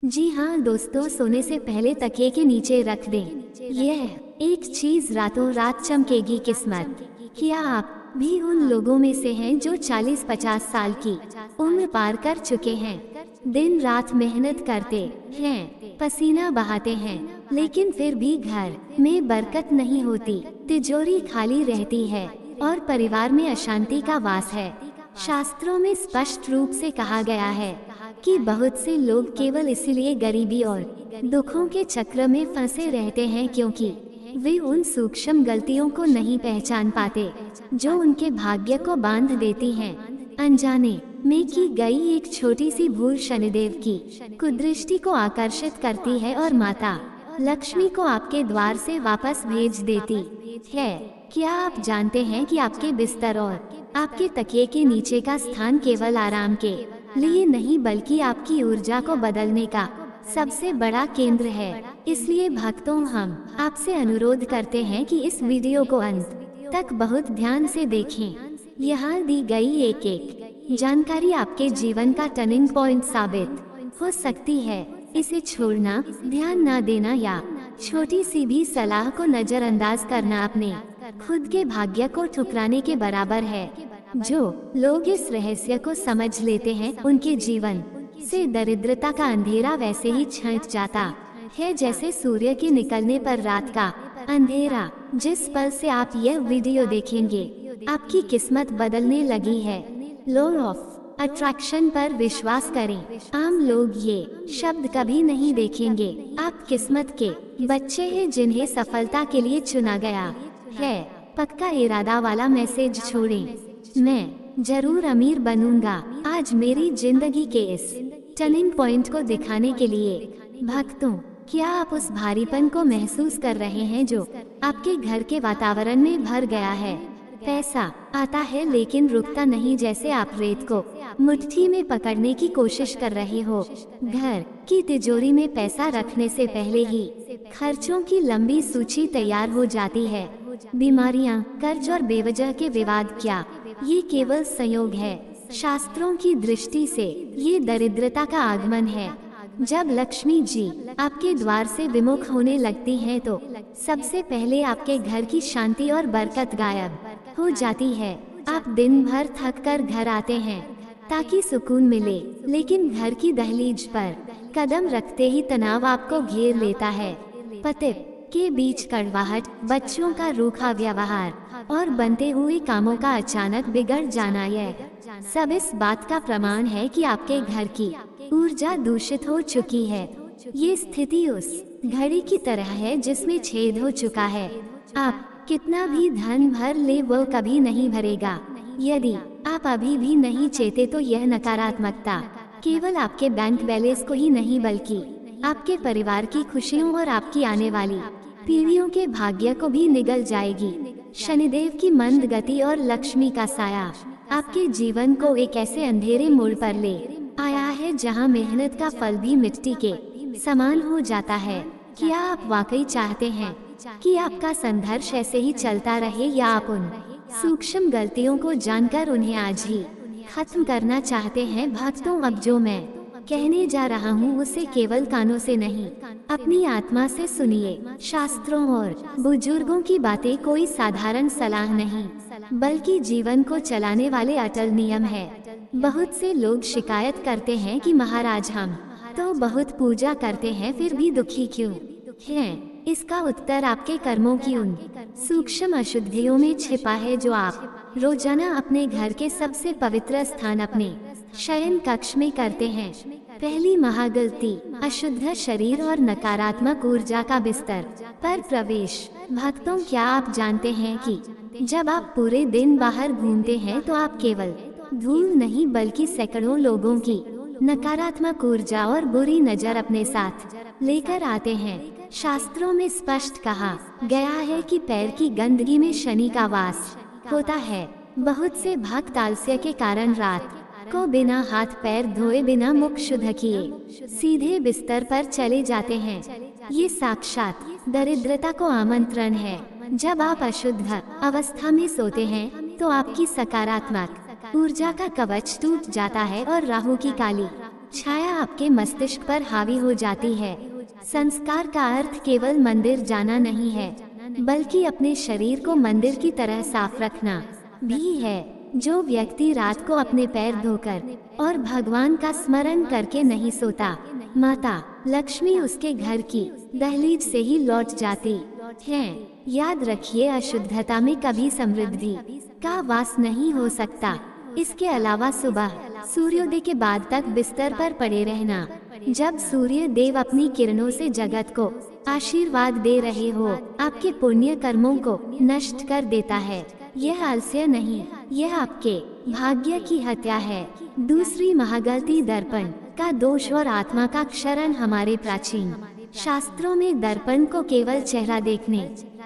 जी हाँ दोस्तों, सोने से पहले तकिए के नीचे रख दें। यह एक चीज रातों रात चमकेगी किस्मत। क्या आप भी उन लोगों में से हैं जो 40-50 साल की उम्र पार कर चुके हैं? दिन रात मेहनत करते हैं, पसीना बहाते हैं, लेकिन फिर भी घर में बरकत नहीं होती, तिजोरी खाली रहती है और परिवार में अशांति का वास है। शास्त्रों में स्पष्ट रूप से कहा गया है कि बहुत से लोग केवल इसीलिए गरीबी और दुखों के चक्र में फंसे रहते हैं क्योंकि वे उन सूक्ष्म गलतियों को नहीं पहचान पाते जो उनके भाग्य को बांध देती हैं। अनजाने में की गई एक छोटी सी भूल शनिदेव की कुदृष्टि को आकर्षित करती है और माता लक्ष्मी को आपके द्वार से वापस भेज देती है। क्या आप जानते हैं कि आपके बिस्तर और आपके तकिए के नीचे का स्थान केवल आराम के लिए नहीं बल्कि आपकी ऊर्जा को बदलने का सबसे बड़ा केंद्र है। इसलिए भक्तों, हम आपसे अनुरोध करते हैं कि इस वीडियो को अंत तक बहुत ध्यान से देखें। यहाँ दी गई एक एक जानकारी आपके जीवन का टर्निंग पॉइंट साबित हो सकती है। इसे छोड़ना, ध्यान न देना या छोटी सी भी सलाह को नजरअंदाज करना अपने खुद के भाग्य को ठुकराने के बराबर है। जो लोग इस रहस्य को समझ लेते हैं, उनके जीवन से दरिद्रता का अंधेरा वैसे ही छंट जाता है जैसे सूर्य के निकलने पर रात का अंधेरा। जिस पल से आप यह वीडियो देखेंगे, आपकी किस्मत बदलने लगी है। लॉ ऑफ अट्रैक्शन पर विश्वास करें। आम लोग ये शब्द कभी नहीं देखेंगे। आप किस्मत के बच्चे हैं जिन्हें सफलता के लिए चुना गया है। पक्का इरादा वाला मैसेज छोड़ें, मैं जरूर अमीर बनूंगा। आज मेरी जिंदगी के इस टर्निंग पॉइंट को दिखाने के लिए भक्तों, क्या आप उस भारीपन को महसूस कर रहे हैं जो आपके घर के वातावरण में भर गया है? पैसा आता है लेकिन रुकता नहीं, जैसे आप रेत को मुट्ठी में पकड़ने की कोशिश कर रहे हो। घर की तिजोरी में पैसा रखने से पहले ही खर्चों की लंबी सूची तैयार हो जाती है। बीमारियां, कर्ज और बेवजह के विवाद, क्या ये केवल संयोग है? शास्त्रों की दृष्टि से ये दरिद्रता का आगमन है। जब लक्ष्मी जी आपके द्वार से विमुख होने लगती हैं तो सबसे पहले आपके घर की शांति और बरकत गायब हो जाती है। आप दिन भर थक कर घर आते हैं ताकि सुकून मिले, लेकिन घर की दहलीज पर कदम रखते ही तनाव आपको घेर लेता है। पति के बीच कड़वाहट, बच्चों का रूखा व्यवहार और बनते हुए कामों का अचानक बिगड़ जाना, यह सब इस बात का प्रमाण है कि आपके घर की ऊर्जा दूषित हो चुकी है। ये स्थिति उस घड़ी की तरह है जिसमें छेद हो चुका है। आप कितना भी धन भर ले, वो कभी नहीं भरेगा। यदि आप अभी भी नहीं चेते तो यह नकारात्मकता केवल आपके बैंक बैलेंस को ही नहीं बल्कि आपके परिवार की खुशियों और आपकी आने वाली पीढ़ियों के भाग्य को भी निगल जाएगी। शनिदेव की मंद गति और लक्ष्मी का साया आपके जीवन को एक ऐसे अंधेरे मोड़ पर ले आया है जहां मेहनत का फल भी मिट्टी के समान हो जाता है। क्या आप वाकई चाहते हैं कि आपका संघर्ष ऐसे ही चलता रहे, या आप उन सूक्ष्म गलतियों को जानकर उन्हें आज ही खत्म करना चाहते हैं? भक्तों, अब जो मैं कहने जा रहा हूँ उसे केवल कानों से नहीं, अपनी आत्मा से सुनिए। शास्त्रों और बुजुर्गों की बातें कोई साधारण सलाह नहीं, बल्कि जीवन को चलाने वाले अटल नियम है। बहुत से लोग शिकायत करते हैं कि महाराज, हम तो बहुत पूजा करते हैं फिर भी दुखी क्यों हैं? इसका उत्तर आपके कर्मों की उन सूक्ष्म अशुद्धियों में छिपा है जो आप रोजाना अपने घर के सबसे पवित्र स्थान, अपने शयन कक्ष में करते हैं। पहली महागलती, अशुद्ध शरीर और नकारात्मक ऊर्जा का बिस्तर पर प्रवेश। भक्तों, क्या आप जानते हैं कि जब आप पूरे दिन बाहर घूमते हैं तो आप केवल धूल नहीं बल्कि सैकड़ों लोगों की नकारात्मक ऊर्जा और बुरी नजर अपने साथ लेकर आते हैं। शास्त्रों में स्पष्ट कहा गया है कि पैर की गंदगी में शनि का वास होता है। बहुत से भक्त आलस्य के कारण रात को बिना हाथ पैर धोए, बिना मुख शुद्ध किए सीधे बिस्तर पर चले जाते हैं। ये साक्षात दरिद्रता को आमंत्रण है। जब आप अशुद्ध अवस्था में सोते हैं तो आपकी सकारात्मक ऊर्जा का कवच टूट जाता है और राहु की काली छाया आपके मस्तिष्क पर हावी हो जाती है। संस्कार का अर्थ केवल मंदिर जाना नहीं है, बल्कि अपने शरीर को मंदिर की तरह साफ रखना भी है। जो व्यक्ति रात को अपने पैर धोकर और भगवान का स्मरण करके नहीं सोता, माता लक्ष्मी उसके घर की दहलीज से ही लौट जाती है। याद रखिए, अशुद्धता में कभी समृद्धि का वास नहीं हो सकता। इसके अलावा सुबह सूर्योदय के बाद तक बिस्तर पर पड़े रहना, जब सूर्य देव अपनी किरणों से जगत को आशीर्वाद दे रहे हो, आपके पुण्य कर्मों को नष्ट कर देता है। यह आलस्य नहीं, यह आपके भाग्य की हत्या है। दूसरी महागलती दर्पण का दोष और आत्मा का क्षरण। हमारे प्राचीन शास्त्रों में दर्पण को केवल चेहरा देखने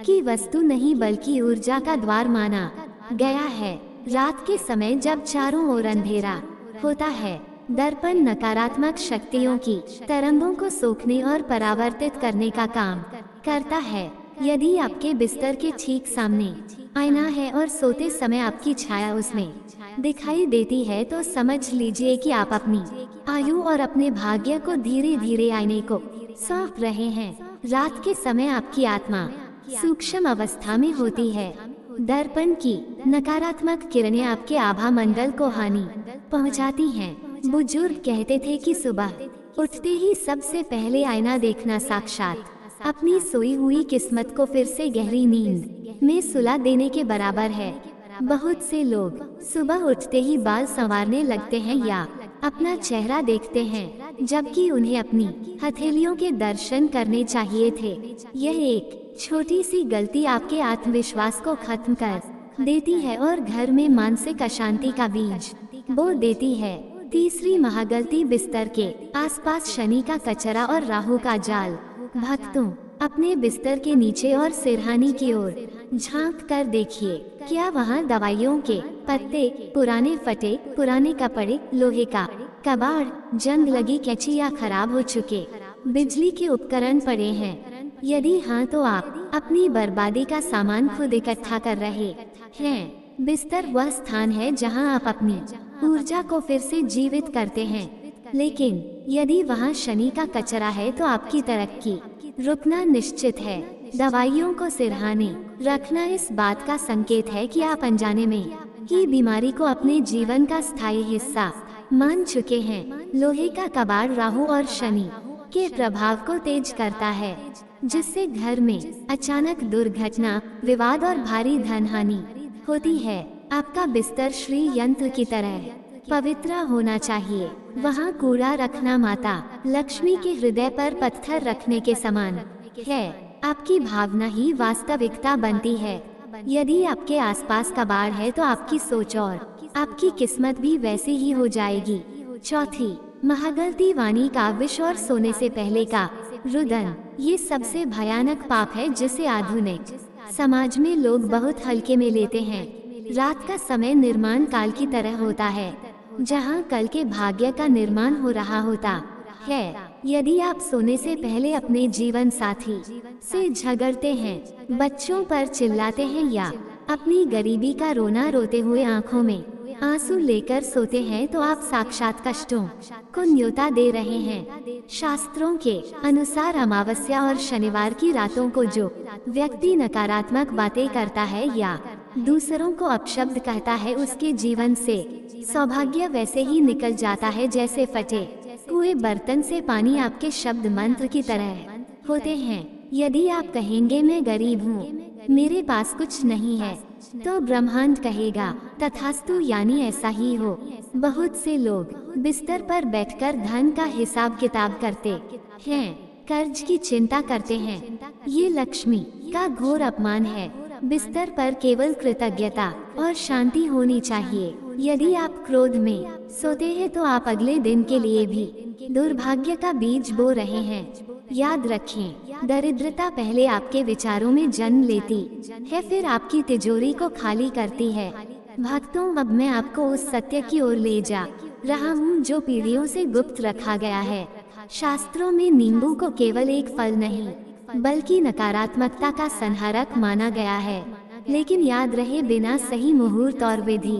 की वस्तु नहीं, बल्कि ऊर्जा का द्वार माना गया है। रात के समय जब चारों ओर अंधेरा होता है, दर्पण नकारात्मक शक्तियों की तरंगों को सोखने और परावर्तित करने का काम करता है। यदि आपके बिस्तर के ठीक सामने आईना है और सोते समय आपकी छाया उसमें दिखाई देती है, तो समझ लीजिए कि आप अपनी आयु और अपने भाग्य को धीरे धीरे आईने को सौंप रहे हैं। रात के समय आपकी आत्मा सूक्ष्म अवस्था में होती है। दर्पण की नकारात्मक किरणें आपके आभा मंडल को हानि पहुंचाती हैं। बुजुर्ग कहते थे कि सुबह उठते ही सबसे पहले आईना देखना साक्षात अपनी सोई हुई किस्मत को फिर से गहरी नींद में सुला देने के बराबर है। बहुत से लोग सुबह उठते ही बाल संवारने लगते हैं या अपना चेहरा देखते हैं, जबकि उन्हें अपनी हथेलियों के दर्शन करने चाहिए थे। यह एक छोटी सी गलती आपके आत्मविश्वास को खत्म कर देती है और घर में मानसिक अशांति का बीज बो देती है। तीसरी महागलती बिस्तर के आसपास शनि का कचरा और राहु का जाल। भक्तों, अपने बिस्तर के नीचे और सिरहाने की ओर झांक कर देखिए, क्या वहाँ दवाइयों के पत्ते, पुराने फटे पुराने कपड़े, लोहे का कबाड़, जंग लगी कैंची या खराब हो चुके बिजली के उपकरण पड़े हैं? यदि हाँ, तो आप अपनी बर्बादी का सामान खुद इकट्ठा कर रहे हैं। बिस्तर वह स्थान है जहां आप अपनी ऊर्जा को फिर से जीवित करते हैं, लेकिन यदि वहां शनि का कचरा है तो आपकी तरक्की रुकना निश्चित है। दवाइयों को सिरहाने रखना इस बात का संकेत है कि आप अनजाने में ही बीमारी को अपने जीवन का स्थायी हिस्सा मान चुके हैं। लोहे का कबाड़ राहु और शनि के प्रभाव को तेज करता है, जिससे घर में अचानक दुर्घटना, विवाद और भारी धन हानि होती है। आपका बिस्तर श्री यंत्र की तरह पवित्र होना चाहिए। वहाँ कूड़ा रखना माता लक्ष्मी के हृदय पर पत्थर रखने के समान है। आपकी भावना ही वास्तविकता बनती है। यदि आपके आसपास कबाड़ है तो आपकी सोच और आपकी किस्मत भी वैसी ही हो जाएगी। चौथी महागलती वाणी का विष और सोने से पहले का रुदन। ये सबसे भयानक पाप है जिसे आधुनिक समाज में लोग बहुत हल्के में लेते हैं। रात का समय निर्माण काल की तरह होता है, जहां कल के भाग्य का निर्माण हो रहा होता है। यदि आप सोने से पहले अपने जीवन साथी से झगड़ते हैं, बच्चों पर चिल्लाते हैं या अपनी गरीबी का रोना रोते हुए आंखों में आंसू लेकर सोते हैं, तो आप साक्षात कष्टों को न्योता दे रहे हैं। शास्त्रों के अनुसार अमावस्या और शनिवार की रातों को जो व्यक्ति नकारात्मक बातें करता है या दूसरों को अपशब्द कहता है, उसके जीवन से सौभाग्य वैसे ही निकल जाता है जैसे फटे हुए बर्तन से पानी आपके शब्द मंत्र की तरह होते हैं। यदि आप कहेंगे मैं गरीब हूँ, मेरे पास कुछ नहीं है, तो ब्रह्मांड कहेगा तथास्तु, यानी ऐसा ही हो। बहुत से लोग बिस्तर पर बैठकर धन का हिसाब किताब करते हैं, कर्ज की चिंता करते हैं। ये लक्ष्मी का घोर अपमान है। बिस्तर पर केवल कृतज्ञता और शांति होनी चाहिए। यदि आप क्रोध में सोते हैं तो आप अगले दिन के लिए भी दुर्भाग्य का बीज बो रहे हैं। याद रखें, दरिद्रता पहले आपके विचारों में जन्म लेती है, फिर आपकी तिजोरी को खाली करती है। भक्तों, अब मैं आपको उस सत्य की ओर ले जा रहा हूँ जो पीढ़ियों से गुप्त रखा गया है। शास्त्रों में नींबू को केवल एक फल नहीं, बल्कि नकारात्मकता का संहारक माना गया है। लेकिन याद रहे, बिना सही मुहूर्त और विधि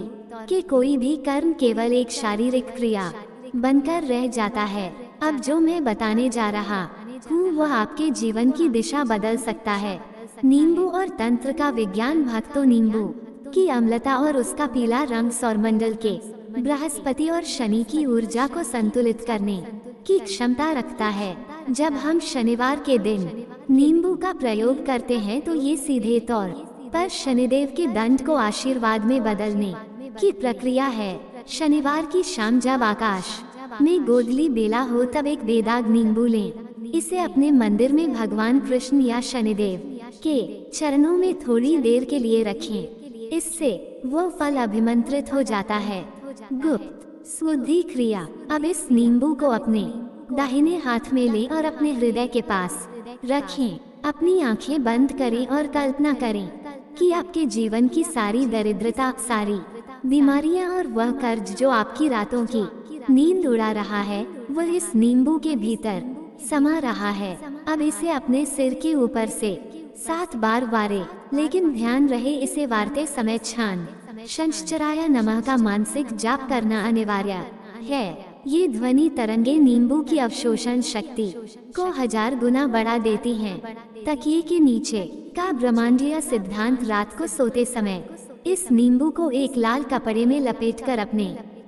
के कोई भी कर्म केवल एक शारीरिक क्रिया बनकर रह जाता है। अब जो मैं बताने जा रहा हूँ वह आपके जीवन की दिशा बदल सकता है। नींबू और तंत्र का विज्ञान। भक्तों, नींबू की अम्लता और उसका पीला रंग सौरमंडल के बृहस्पति और शनि की ऊर्जा को संतुलित करने की क्षमता रखता है। जब हम शनिवार के दिन नींबू का प्रयोग करते हैं तो ये सीधे तौर पर शनिदेव के दंड को आशीर्वाद में बदलने की प्रक्रिया है। शनिवार की शाम जब आकाश में गोधली बेला हो तब एक बेदाग नींबू लें। इसे अपने मंदिर में भगवान कृष्ण या शनिदेव के चरणों में थोड़ी देर के लिए रखें। इससे वो फल अभिमंत्रित हो जाता है। गुप्त शुद्धि क्रिया। अब इस नींबू को अपने दाहिने हाथ में लें और अपने हृदय के पास रखें। अपनी आंखें बंद करें और कल्पना करें कि आपके जीवन की सारी दरिद्रता, सारी बीमारियां और वह कर्ज जो आपकी रातों की नींद उड़ा रहा है वह इस नींबू के भीतर समा रहा है। अब इसे अपने सिर के ऊपर से 7 बार वारे, लेकिन ध्यान रहे इसे वारते समय छान शंश्चराय नमः का मानसिक जाप करना अनिवार्य है। ये ध्वनि तरंगे नींबू की अवशोषण शक्ति को 1000 गुना बढ़ा देती हैं। तकिए के नीचे का ब्रह्मांडीय सिद्धांत। रात को सोते समय इस नींबू को एक लाल कपड़े में लपेटकर अपने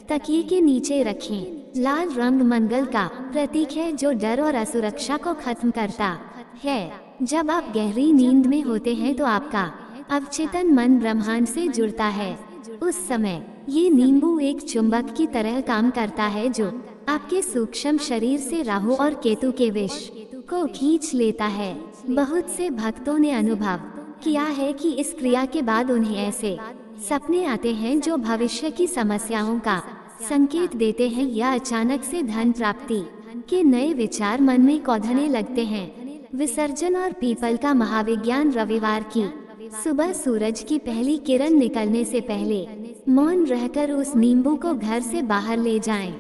तकिए के नीचे रखें। लाल रंग मंगल का प्रतीक है जो डर और असुरक्षा को खत्म करता है। जब आप गहरी नींद में होते हैं तो आपका अवचेतन मन ब्रह्मांड से जुड़ता है। उस समय ये नींबू एक चुंबक की तरह काम करता है जो आपके सूक्ष्म शरीर से राहु और केतु के विष को खींच लेता है। बहुत से भक्तों ने अनुभव किया है कि इस क्रिया के बाद उन्हें ऐसे सपने आते हैं जो भविष्य की समस्याओं का संकेत देते हैं या अचानक से धन प्राप्ति के नए विचार मन में कौंधने लगते हैं। विसर्जन और पीपल का महाविज्ञान। रविवार की सुबह सूरज की पहली किरण निकलने से पहले मौन रहकर उस नींबू को घर से बाहर ले जाएं।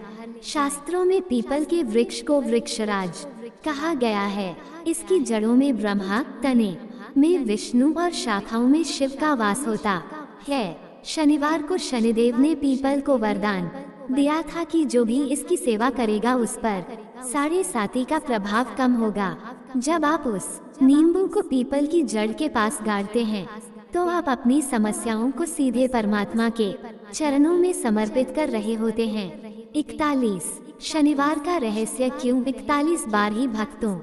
शास्त्रों में पीपल के वृक्ष को वृक्षराज कहा गया है। इसकी जड़ों में ब्रह्मा, तने में विष्णु और शाखाओं में शिव का वास होता है। शनिवार को शनिदेव ने पीपल को वरदान दिया था कि जो भी इसकी सेवा करेगा उस पर 7.5 का प्रभाव कम होगा। जब आप उस नींबू को पीपल की जड़ के पास गाड़ते हैं तो आप अपनी समस्याओं को सीधे परमात्मा के चरणों में समर्पित कर रहे होते हैं। 41 शनिवार का रहस्य क्यों? 41 बार ही भक्तों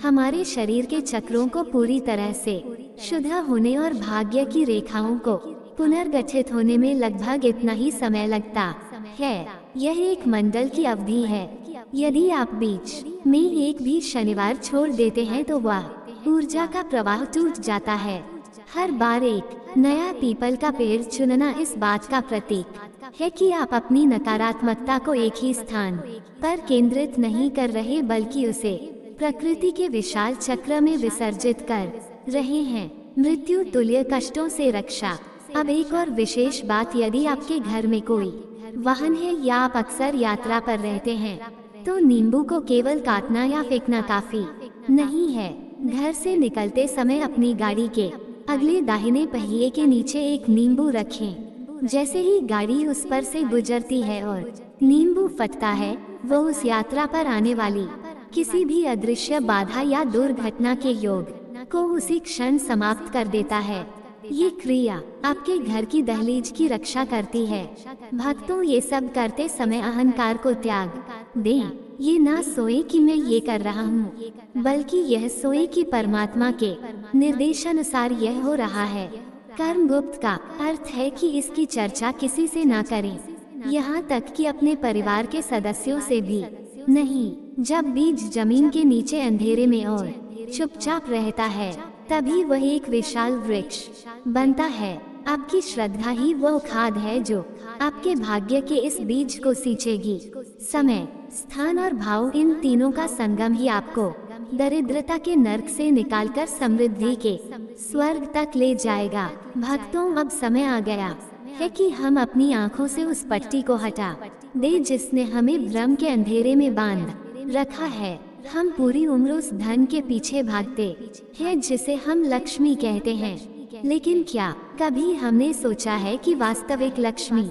हमारे शरीर के चक्रों को पूरी तरह से शुद्ध होने और भाग्य की रेखाओं को पुनर्गठित होने में लगभग इतना ही समय लगता है। यह एक मंडल की अवधि है। यदि आप बीच में एक भी शनिवार छोड़ देते हैं तो वह ऊर्जा का प्रवाह टूट जाता है। हर बार एक नया पीपल का पेड़ चुनना इस बात का प्रतीक है कि आप अपनी नकारात्मकता को एक ही स्थान पर केंद्रित नहीं कर रहे बल्कि उसे प्रकृति के विशाल चक्र में विसर्जित कर रहे हैं। मृत्यु तुल्य कष्टों से रक्षा। अब एक और विशेष बात, यदि आपके घर में कोई वाहन है या आप अक्सर यात्रा पर रहते हैं तो नींबू को केवल काटना या फेंकना काफी नहीं है। घर से निकलते समय अपनी गाड़ी के अगले दाहिने पहिए के नीचे एक नींबू रखें। जैसे ही गाड़ी उस पर से गुजरती है और नींबू फटता है वो उस यात्रा पर आने वाली किसी भी अदृश्य बाधा या दुर्घटना के योग को उसी क्षण समाप्त कर देता है। ये क्रिया आपके घर की दहलीज की रक्षा करती है। भक्तों, ये सब करते समय अहंकार को त्याग दें। ये ना सोए कि मैं ये कर रहा हूँ, बल्कि यह सोए कि परमात्मा के निर्देशानुसार यह हो रहा है। कर्म गुप्त का अर्थ है कि इसकी चर्चा किसी से ना करें, यहाँ तक कि अपने परिवार के सदस्यों से भी नहीं। जब बीज जमीन के नीचे अंधेरे में और चुपचाप रहता है तभी वह एक विशाल वृक्ष बनता है। आपकी श्रद्धा ही वह खाद है जो आपके भाग्य के इस बीज को सींचेगी। समय, स्थान और भाव, इन तीनों का संगम ही आपको दरिद्रता के नर्क से निकालकर समृद्धि के स्वर्ग तक ले जाएगा। भक्तों, अब समय आ गया है कि हम अपनी आंखों से उस पट्टी को हटा दे जिसने हमें भ्रम के अंधेरे में बांध रखा है। हम पूरी उम्र उस धन के पीछे भागते हैं जिसे हम लक्ष्मी कहते हैं, लेकिन क्या कभी हमने सोचा है कि वास्तविक लक्ष्मी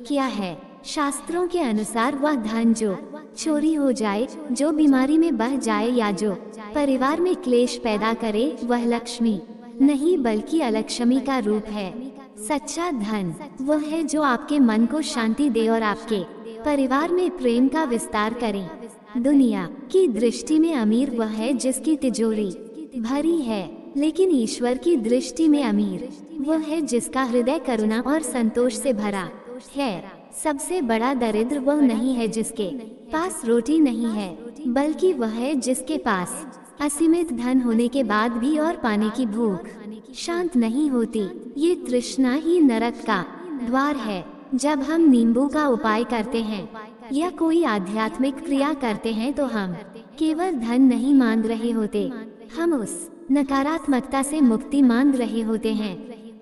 क्या है? शास्त्रों के अनुसार वह धन जो चोरी हो जाए, जो बीमारी में बह जाए या जो परिवार में क्लेश पैदा करे, वह लक्ष्मी नहीं बल्कि अलक्ष्मी का रूप है। सच्चा धन वह है जो आपके मन को शांति दे और आपके परिवार में प्रेम का विस्तार करे। दुनिया की दृष्टि में अमीर वह है जिसकी तिजोरी भरी है, लेकिन ईश्वर की दृष्टि में अमीर वह है जिसका हृदय करुणा और संतोष से भरा है। सबसे बड़ा दरिद्र वह नहीं है जिसके पास रोटी नहीं है, बल्कि वह है जिसके पास असीमित धन होने के बाद भी और पाने की भूख शांत नहीं होती। ये तृष्णा ही नरक का द्वार है। जब हम नींबू का उपाय करते हैं या कोई आध्यात्मिक क्रिया करते हैं तो हम केवल धन नहीं मांग रहे होते, हम उस नकारात्मकता से मुक्ति मांग रहे होते हैं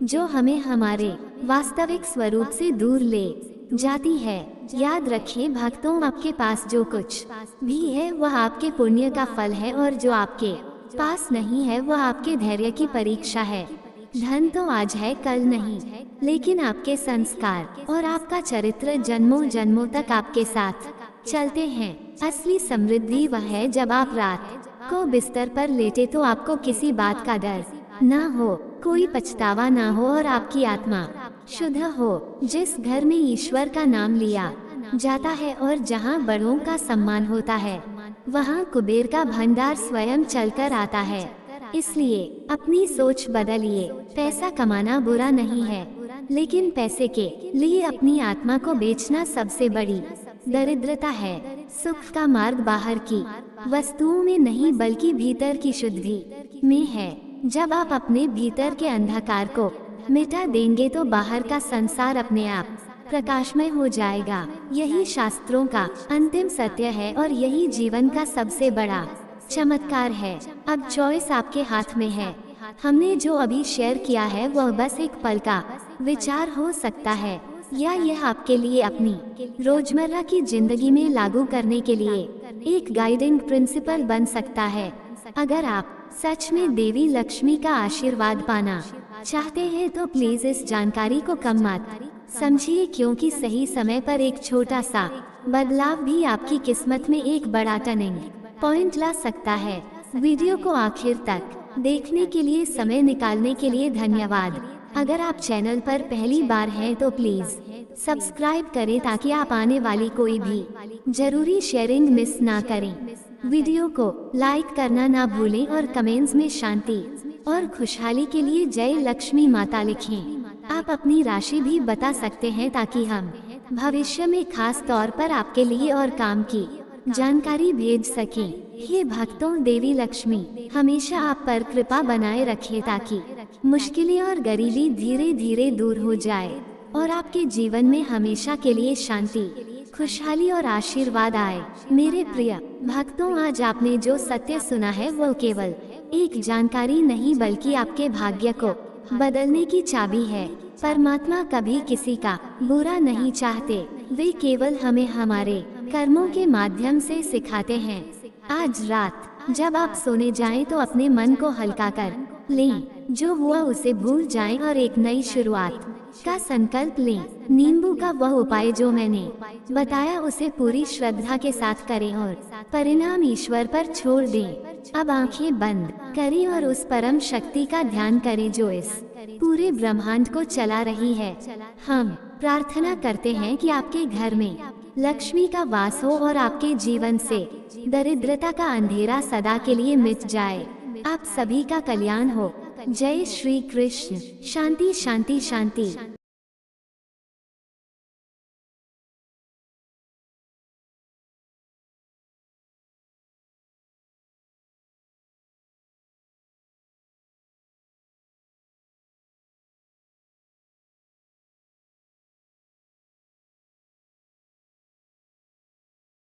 जो हमें हमारे वास्तविक स्वरूप से दूर ले जाती है। याद रखें भक्तों, आपके पास जो कुछ भी है वह आपके पुण्य का फल है, और जो आपके पास नहीं है वह आपके धैर्य की परीक्षा है। धन तो आज है कल नहीं, लेकिन आपके संस्कार और आपका चरित्र जन्मों जन्मों तक आपके साथ चलते हैं। असली समृद्धि वह है जब आप रात को बिस्तर पर लेटे तो आपको किसी बात का डर ना हो, कोई पछतावा ना हो और आपकी आत्मा शुद्ध हो। जिस घर में ईश्वर का नाम लिया जाता है और जहाँ बड़ों का सम्मान होता है, वहाँ कुबेर का भंडार स्वयं चलकर आता है। इसलिए अपनी सोच बदलिए। पैसा कमाना बुरा नहीं है, लेकिन पैसे के लिए अपनी आत्मा को बेचना सबसे बड़ी दरिद्रता है। सुख का मार्ग बाहर की वस्तुओं में नहीं बल्कि भीतर की शुद्धि में है। जब आप अपने भीतर के अंधकार को मिटा देंगे तो बाहर का संसार अपने आप प्रकाशमय हो जाएगा। यही शास्त्रों का अंतिम सत्य है और यही जीवन का सबसे बड़ा चमत्कार है। अब चॉइस आपके हाथ में है। हमने जो अभी शेयर किया है वह बस एक पल का विचार हो सकता है, या यह आपके लिए अपनी रोजमर्रा की जिंदगी में लागू करने के लिए एक गाइडिंग प्रिंसिपल बन सकता है। अगर आप सच में देवी लक्ष्मी का आशीर्वाद पाना चाहते हैं तो प्लीज इस जानकारी को कम मत समझिए, क्योंकि सही समय पर एक छोटा सा बदलाव भी आपकी किस्मत में एक बड़ा टर्निंग पॉइंट ला सकता है। वीडियो को आखिर तक देखने के लिए, समय निकालने के लिए धन्यवाद। अगर आप चैनल पर पहली बार हैं तो प्लीज सब्सक्राइब करें ताकि आप आने वाली कोई भी जरूरी शेयरिंग मिस ना करें। वीडियो को लाइक करना ना भूलें और कमेंट्स में शांति और खुशहाली के लिए जय लक्ष्मी माता लिखें। आप अपनी राशि भी बता सकते हैं ताकि हम भविष्य में खास तौर पर आपके लिए और काम की जानकारी भेज सकें। हे भक्तों, देवी लक्ष्मी हमेशा आप पर कृपा बनाए रखे ताकि मुश्किलें और गरीबी धीरे धीरे दूर हो जाए और आपके जीवन में हमेशा के लिए शांति, खुशहाली और आशीर्वाद आए। मेरे प्रिय भक्तों, आज आपने जो सत्य सुना है वो केवल एक जानकारी नहीं बल्कि आपके भाग्य को बदलने की चाबी है। परमात्मा कभी किसी का बुरा नहीं चाहते, वे केवल हमें हमारे कर्मों के माध्यम से सिखाते हैं। आज रात जब आप सोने जाएं तो अपने मन को हल्का कर लें, जो हुआ उसे भूल जाएं और एक नई शुरुआत का संकल्प लें। नींबू का वह उपाय जो मैंने बताया उसे पूरी श्रद्धा के साथ करें और परिणाम ईश्वर पर छोड़ दें। अब आंखें बंद करें और उस परम शक्ति का ध्यान करें जो इस पूरे ब्रह्मांड को चला रही है। हम प्रार्थना करते हैं कि आपके घर में लक्ष्मी का वास हो और आपके जीवन से दरिद्रता का अंधेरा सदा के लिए मिट जाए। आप सभी का कल्याण हो। जय श्री कृष्ण। शांति शांति शांति।